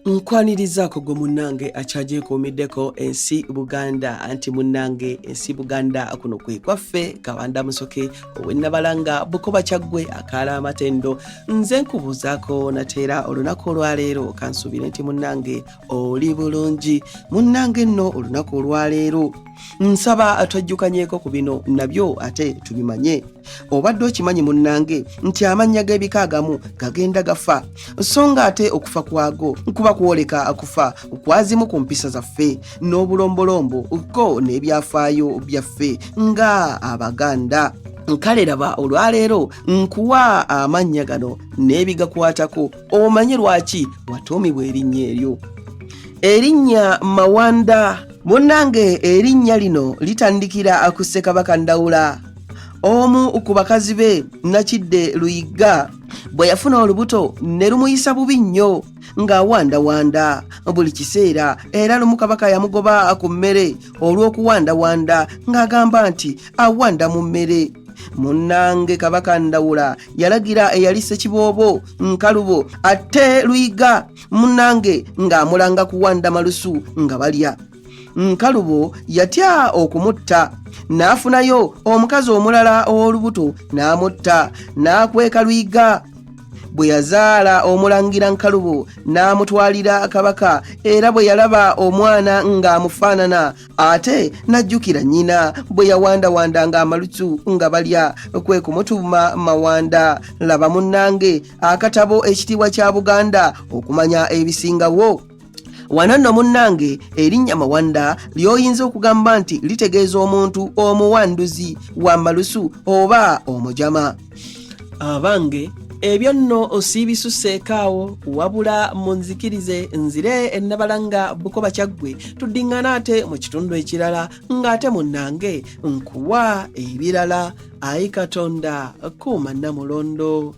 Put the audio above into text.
Nkwanirizaako gwe munnange akyagyekuumiddeko ensi Buganda anti munnange ensi Buganda kuno kwe kwaffe Kawanda Musoke ow'ennabalanga Bukoba Kyaggwe akaala amatendo nze nkubuuzaako nateera olunaku olwaleero kansuubire nti munnange oli bulungi munnange nno olunaku olwaleero nsaba atwajjukanyeeko ku bino nabyo ate tubimanye obadde okimanyi munnange nti amannya g'ebika agamu gagenda gafa so nga ate okufa kwago nkuba kwoleka akufa kwazimu ku mpisa zaffe n'obulombolombo ko n'ebyafaayo byaffe nga Abaganda kale laba olwaleero nkuwa amannya gano n'ebigakwatako omanye lwaki watuumibwa erinnya eryo. Erinnya Mawanda munnange erinnya lino litandikira ku Ssekabaka Ndawula omu ku bakazi be Nakidde Luyiga bwe yafuna olubuto ne lumuyisa bubi nnyo ng'awandawanda buli kiseera era lumu Kabaka yamugoba ku mmere olw'okuwandawanda ng'agamba nti awanda mu mmere. Munnange Kabaka Ndawula yalagira eyali Ssekiboobo Nkalubo ate Luyiga munnange ng'amulanga kuwanda malusu nga balya. Nkalubo yatya okumutta n'afunayo omukazi omulala ow'olubuto n'amutta n'akweka Luyiga. Bwe yazaala omulangira Nkalubo n'amutwalira Kabaka era bwe yalaba omwana ng'amufaanana ate n'ajjukira nnyina bwe yawandawanda ng'amalusu nga balya kwe kumutuuma Mawanda. Laba munnange akatabo ekitiibwa kya Buganda okumanya ebisingawo. Wano nno munnange erinnya Mawanda ly'oyinza okugamba nti litegeeza omuntu omuwanduzi wa malusu oba omujama. Abange ebyo nno osiibisuseekaawo wabula munzikirize nzire ennabalanga Bukoba Kyaggwe tuddiŋŋana ate mu kitundu ekirala ng'ate munnange nkuwa ebirala. Ayi Katonda kuuma Namulondo.